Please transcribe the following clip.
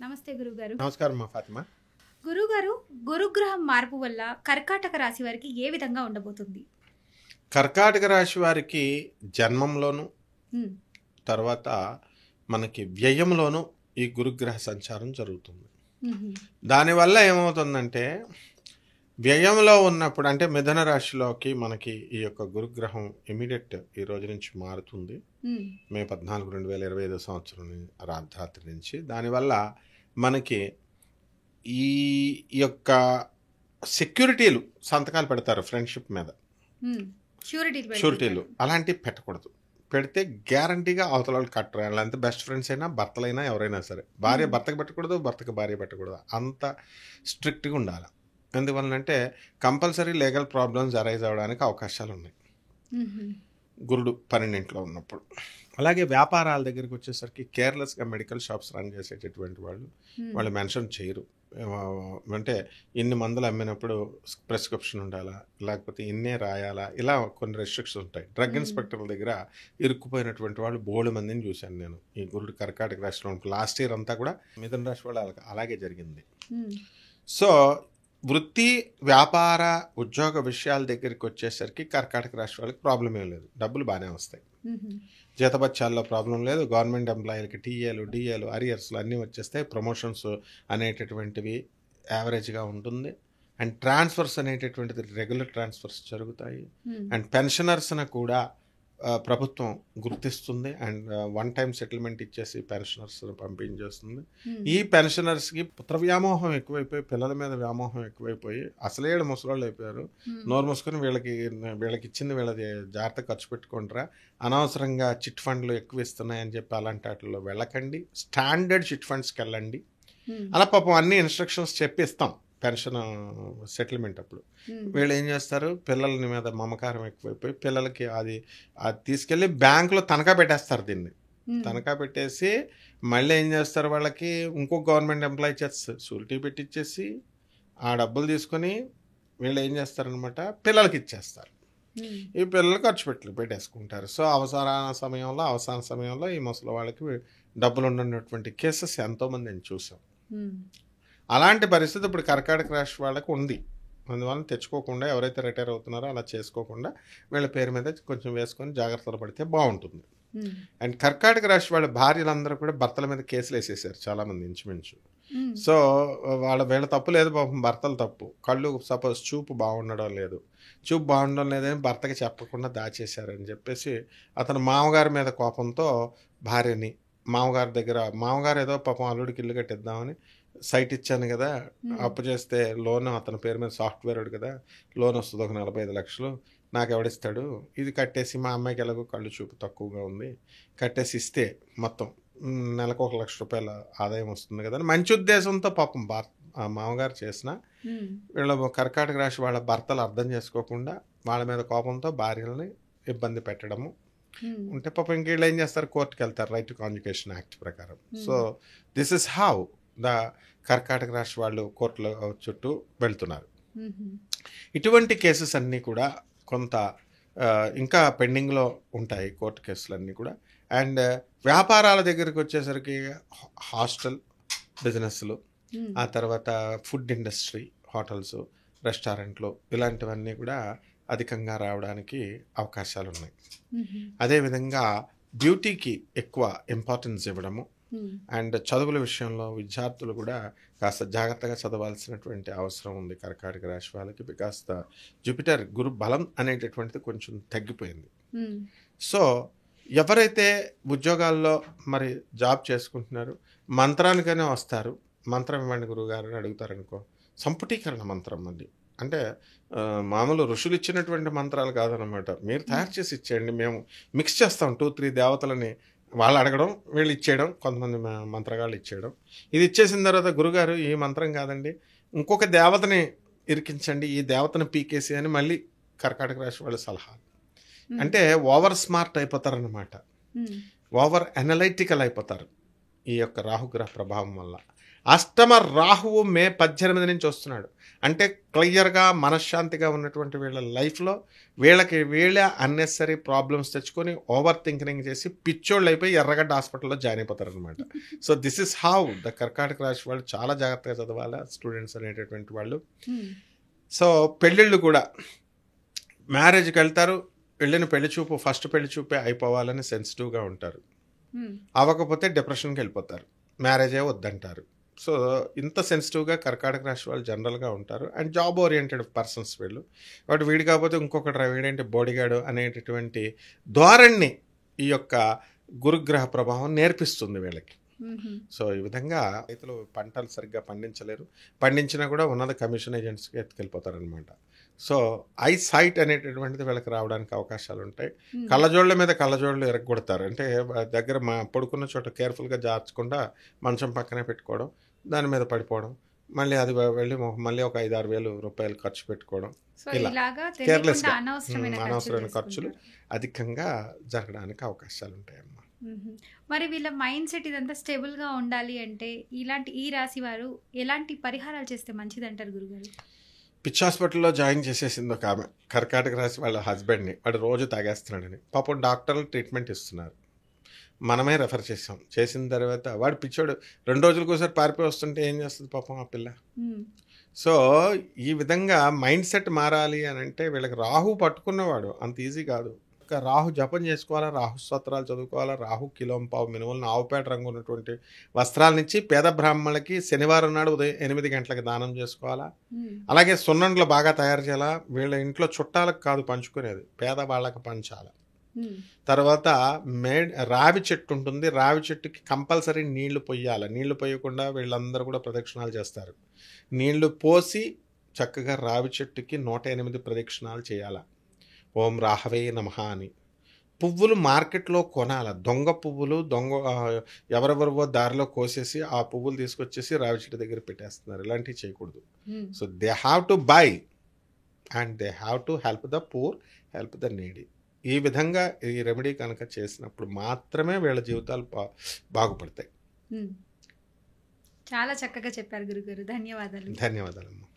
నమస్తే గురుగారు. నమస్కారం మా ఫాతిమా. గురుగారు, గురుగ్రహం మార్పు వల్ల కర్కాటక రాశి వారికి ఏ విధంగా ఉండబోతుంది? కర్కాటక రాశి వారికి జన్మంలోను ఉమ్, తర్వాత మనకి వ్యయంలోను ఈ గురుగ్రహ సంచారం జరుగుతుంది. ఉమ్హు, దానివల్ల ఏమవుతుందంటే వ్యయంలో ఉన్నప్పుడు అంటే మిథున రాశిలోకి మనకి ఈ యొక్క గురుగ్రహం ఇమీడియట్ ఈ రోజు నుంచి మారుతుంది. ఉమ్, మే 14, 2025 సంవత్సరం అర్ధరాత్రి నుంచి. దానివల్ల మనకి ఈ యొక్క సెక్యూరిటీలు సంతకాలు పెడతారు ఫ్రెండ్షిప్ మీద, ఉమ్. షూరిటీలు షూరిటీలు అలాంటివి పెట్టకూడదు. పెడితే గ్యారంటీగా అవతల వాళ్ళు కట్టరు. ఎంత బెస్ట్ ఫ్రెండ్స్ అయినా, భర్తలైనా, ఎవరైనా సరే. భార్య భర్తకు పెట్టకూడదు, భర్తకు భార్య పెట్టకూడదు. అంత స్ట్రిక్ట్గా ఉండాలి. ఎందువల్లంటే కంపల్సరీ లీగల్ ప్రాబ్లమ్స్ అరైజ్ అవ్వడానికి అవకాశాలు ఉన్నాయి ఉమ్హు, గురుడు 12 ఉన్నప్పుడు. అలాగే వ్యాపారాల దగ్గరికి వచ్చేసరికి కేర్లెస్గా మెడికల్ షాప్స్ రన్ చేసేటటువంటి వాళ్ళు మెన్షన్ చేయరు. అంటే ఇన్ని మందులు అమ్మినప్పుడు ప్రిస్క్రిప్షన్ ఉండాలా, లేకపోతే ఇన్నే రాయాలా, ఇలా కొన్ని రెస్ట్రిక్షన్స్ ఉంటాయి. డ్రగ్ ఇన్స్పెక్టర్ల దగ్గర ఇరుక్కుపోయినటువంటి వాళ్ళు బోల్డ్ మందిని చూశాను నేను ఈ గురుడు కర్కాటక రాశిలో. లాస్ట్ ఇయర్ అంతా కూడా మిథున రాశి వాళ్ళు అలాగే జరిగింది. ఉమ్, సో వృత్తి, వ్యాపార, ఉద్యోగ విషయాల దగ్గరికి వచ్చేసరికి కర్కాటక రాశి వాళ్ళకి ప్రాబ్లం ఏం లేదు. డబ్బులు బాగానే వస్తాయి. ఉమ్హు, జీతభత్యాల్లో ప్రాబ్లం లేదు. గవర్నమెంట్ ఎంప్లాయీలకి టీఏలు, డిఏలు, అరియర్స్లు అన్నీ వచ్చేస్తాయి. ప్రమోషన్స్ అనేటటువంటివి యావరేజ్గా ఉంటుంది. అండ్ ట్రాన్స్ఫర్స్ అనేటటువంటిది రెగ్యులర్ ట్రాన్స్ఫర్స్ జరుగుతాయి. ఉమ్, అండ్ పెన్షనర్స్ని కూడా ప్రభుత్వం గుర్తిస్తుంది. అండ్ వన్ టైం సెటిల్మెంట్ ఇచ్చేసి పెన్షనర్స్ పంపించేస్తుంది. ఉమ్, ఈ పెన్షనర్స్కి పుత్ర వ్యామోహం ఎక్కువైపోయి, పిల్లల మీద వ్యామోహం ఎక్కువైపోయి అసలేడు ముసలాళ్ళు అయిపోయారు. నోరు మూసుకొని వీళ్ళకి ఇచ్చింది వీళ్ళది జాగ్రత్త ఖర్చు పెట్టుకుంటారా, అనవసరంగా చిట్ ఫండ్లు ఎక్కువ ఇస్తున్నాయని చెప్పి అలాంటి వాటిల్లో వెళ్ళకండి. స్టాండర్డ్ చిట్ ఫండ్స్కి వెళ్ళండి. ఉమ్, అలా పాపం అన్ని ఇన్స్ట్రక్షన్స్ చెప్పి ఇస్తాం పెన్షన్ సెటిల్మెంట్ అప్పుడు. ఉమ్, వీళ్ళు ఏం చేస్తారు, పిల్లల మీద మమకారం ఎక్కువైపోయి పిల్లలకి అది తీసుకెళ్ళి బ్యాంకులో తనఖా పెట్టేస్తారు. దీన్ని ఉమ్, తనఖా పెట్టేసి మళ్ళీ ఏం చేస్తారు, వాళ్ళకి ఇంకో గవర్నమెంట్ ఎంప్లాయీ చేస్తారు షూరిటీ పెట్టించేసి ఆ డబ్బులు తీసుకొని వీళ్ళు ఏం చేస్తారనమాట, పిల్లలకి ఇచ్చేస్తారు. ఉమ్, ఈ పిల్లలు ఖర్చు పెట్టేసుకుంటారు. సో అవసాన సమయంలో ఈ ముసలి వాళ్ళకి డబ్బులు ఉండనటువంటి కేసెస్ ఎంతోమంది నేను చూసాం. ఉమ్, అలాంటి పరిస్థితి ఇప్పుడు కర్కాటక రాశి వాళ్ళకి ఉంది. అందువల్ల తెచ్చుకోకుండా, ఎవరైతే రిటైర్ అవుతున్నారో అలా చేసుకోకుండా వీళ్ళ పేరు మీద కొంచెం వేసుకొని జాగ్రత్తలు పడితే బాగుంటుంది. ఉమ్, అండ్ కర్కాటక రాశి వాళ్ళ భార్యలందరూ కూడా భర్తల మీద కేసులు వేసేసారు చాలామంది ఇంచుమించు. ఉమ్, సో వీళ్ళ తప్పు లేదు పాపం, భర్తల తప్పు. కళ్ళు సపోజ్ చూపు బాగుండడం లేదని భర్తకి చెప్పకుండా దాచేశారని చెప్పేసి అతను మామగారి మీద కోపంతో భార్యని మామగారు ఏదో పాపం అల్లుడికి ఇల్లు కట్టిద్దామని సైట్ ఇచ్చాను కదా, అప్పు చేస్తే లోన్ అతని పేరు మీద సాఫ్ట్వేర్ కదా, లోన్ వస్తుంది ఒక 45 లక్షలు, నాకు ఎవడిస్తాడు, ఇది కట్టేసి మా అమ్మాయికి ఎలాగో కళ్ళు చూపు తక్కువగా ఉంది, కట్టేసి ఇస్తే మొత్తం నెలకు 1 లక్ష రూపాయల ఆదాయం వస్తుంది కదా అని మంచి ఉద్దేశంతో పాపం మామగారు చేసిన ఉమ్, వీళ్ళ కర్కాటక రాశి వాళ్ళ భర్తలు అర్థం చేసుకోకుండా వాళ్ళ మీద కోపంతో భార్యలని ఇబ్బంది పెట్టడము ఉమ్, ఉంటే పాపం ఇంకేళ్ళు ఏం చేస్తారు, కోర్టుకి వెళ్తారు రైట్ టు కాన్జుగేషన్ యాక్ట్ ప్రకారం. So this is how the కర్కాటక రాశి వాళ్ళు కోర్టుల చుట్టూ వెళ్తున్నారు. ఉమ్హు, ఇటువంటి కేసెస్ అన్నీ కూడా కొంత ఇంకా పెండింగ్లో ఉంటాయి, కోర్టు కేసులన్నీ కూడా. అండ్ వ్యాపారాల దగ్గరికి వచ్చేసరికి హాస్టల్ బిజినెస్లు, ఉమ్, ఆ తర్వాత ఫుడ్ ఇండస్ట్రీ, హోటల్స్, రెస్టారెంట్లు, ఇలాంటివన్నీ కూడా అధికంగా రావడానికి అవకాశాలు ఉన్నాయి. ఉమ్హు, అదేవిధంగా బ్యూటీకి ఎక్కువ ఇంపార్టెన్స్ ఇవ్వడము. ఉమ్, అండ్ చదువుల విషయంలో విద్యార్థులు కూడా కాస్త జాగ్రత్తగా చదవాల్సినటువంటి అవసరం ఉంది కర్కాటక రాశి వాళ్ళకి. బికాస్ ద జూపిటర్ గురు బలం అనేటటువంటిది కొంచెం తగ్గిపోయింది. ఉమ్, సో ఎవరైతే ఉద్యోగాల్లో మరి జాబ్ చేసుకుంటున్నారో మంత్రానికైనా వస్తారు, మంత్రం ఇవ్వండి గురువుగారు అని అడుగుతారనుకో, సంపుటీకరణ మంత్రం అది. అంటే మామూలు ఋషులు ఇచ్చినటువంటి మంత్రాలు కాదనమాట, మీరు తయారు చేసి ఇచ్చేయండి, మేము మిక్స్ చేస్తాం 2-3 దేవతలని. వాళ్ళు అడగడం, వీళ్ళు ఇచ్చేయడం, కొంతమంది మంత్రగాళ్ళు ఇచ్చేయడం. ఇది ఇచ్చేసిన తర్వాత గురుగారు ఈ మంత్రం కాదండి, ఇంకొక దేవతని ఇరికించండి, ఈ దేవతని పీకేసి అని మళ్ళీ కర్కాటక రాశి వాళ్ళ సలహా. అంటే ఓవర్ స్మార్ట్ అయిపోతారనమాట, ఓవర్ అనలైటికల్ అయిపోతారు ఈ యొక్క రాహుగ్రహ ప్రభావం వల్ల. అష్టమ రాహువు మే 18 నుంచి వస్తున్నాడు. అంటే క్లియర్గా మనశ్శాంతిగా ఉన్నటువంటి వీళ్ళ లైఫ్లో వీళ్ళ అన్నెసరీ ప్రాబ్లమ్స్ తెచ్చుకొని ఓవర్ థింకింగ్ చేసి పిచ్చోళ్ళు అయిపోయి ఎర్రగడ్డ హాస్పిటల్లో జాయిన్ అయిపోతారు అనమాట. So this is how the కర్కాటక రాశి వాళ్ళు చాలా జాగ్రత్తగా చదవాలి స్టూడెంట్స్ అనేటటువంటి వాళ్ళు. సో పెళ్ళిళ్ళు కూడా మ్యారేజ్కి వెళ్తారు, వెళ్ళిన ఫస్ట్ పెళ్లి చూపే అయిపోవాలని సెన్సిటివ్గా ఉంటారు. అవ్వకపోతే డిప్రెషన్కి వెళ్ళిపోతారు, మ్యారేజే వద్దంటారు. సో ఇంత సెన్సిటివ్గా కర్కాటక రాశి వాళ్ళు జనరల్గా ఉంటారు. అండ్ జాబ్ ఓరియంటెడ్ పర్సన్స్ వీళ్ళు. కాబట్టి వీడి కాకపోతే ఇంకొకటి వీడేంటి బోడిగాడు అనేటటువంటి ధోరణిని ఈ యొక్క గురుగ్రహ ప్రభావం నేర్పిస్తుంది వీళ్ళకి. సో ఈ విధంగా రైతులు పంటలు సరిగ్గా పండించలేరు, పండించినా కూడా ఉన్నది కమిషన్ ఏజెంట్స్కి ఎత్తుకెళ్ళిపోతారనమాట. సో ఐ సైట్ అనేటటువంటిది వీళ్ళకి రావడానికి అవకాశాలు ఉంటాయి. కళ్ళజోళ్ళ మీద కళ్ళజోళ్ళు ఎరగొడతారు. అంటే దగ్గర పడుకున్న చోట కేర్ఫుల్గా జార్చకుండా మంచం పక్కనే పెట్టుకోవడం, దాని మీద పడిపోవడం, మళ్ళీ అది వెళ్ళి మళ్ళీ ఒక 5-6 వేలు రూపాయలు ఖర్చు పెట్టుకోవడం, ఇలా కేర్లెస్గా అనవసరమైన ఖర్చులు అధికంగా జరగడానికి అవకాశాలు ఉంటాయన్నమాట. మరి వీళ్ళ మైండ్ సెట్ ఇదంతా స్టేబుల్గా ఉండాలి అంటే ఈ రాశి వారు ఎలాంటి పరిహారాలు చేస్తే మంచిది అంటారు గురుగారు? పిచ్ హాస్పిటల్లో జాయిన్ చేసేసింది ఒక ఆమె, కర్కాటక రాశి వాళ్ళ హస్బెండ్ని. వాడు రోజు తాగేస్తున్నాడని పాపం డాక్టర్లు ట్రీట్మెంట్ ఇస్తున్నారు, మనమే రెఫర్ చేసిన తర్వాత వాడు పిచ్చోడు 2 రోజులకు ఒకసారి పారిపోయి వస్తుంటే ఏం చేస్తుంది పాపం ఆ పిల్ల. సో ఈ విధంగా మైండ్ సెట్ మారాలి అని అంటే వీళ్ళకి రాహు పట్టుకున్నవాడు అంత ఈజీ కాదు. రాహు జపం చేసుకోవాలా, రాహు స్తోత్రాలు చదువుకోవాలా, రాహు కిలోంపావు మినుములను ఆవుపేట రంగు ఉన్నటువంటి వస్త్రాలనిచ్చి పేద బ్రాహ్మణులకి శనివారం నాడు ఉదయం 8 గంటలకు దానం చేసుకోవాలా. అలాగే సున్నండ్లు బాగా తయారు చేయాలా. వీళ్ళ ఇంట్లో చుట్టాలకు కాదు పంచుకునేది, పేదవాళ్ళకి పంచాలి. తర్వాత రావి చెట్టు ఉంటుంది, రావి చెట్టుకి కంపల్సరీ నీళ్లు పొయ్యాలి. నీళ్లు పోయకుండా వీళ్ళందరూ కూడా ప్రదక్షిణాలు చేస్తారు. నీళ్లు పోసి చక్కగా రావి చెట్టుకి 108 ప్రదక్షిణాలు చేయాలి. ఓం రాహవే నమః అని. పువ్వులు మార్కెట్లో కొనాలి, దొంగ పువ్వులు ఎవరెవరివో దారిలో కోసేసి ఆ పువ్వులు తీసుకొచ్చేసి రావి చెట్టు దగ్గర పెట్టేస్తున్నారు. ఇలాంటివి చేయకూడదు. So they have to buy and they have to help the poor, help the needy. ఈ విధంగా ఈ రెమెడీ కనుక చేసినప్పుడు మాత్రమే వీళ్ళ జీవితాలు బాగుపడతాయి. చాలా చక్కగా చెప్పారు గురుగారు. ధన్యవాదాలు. ధన్యవాదాలమ్మా.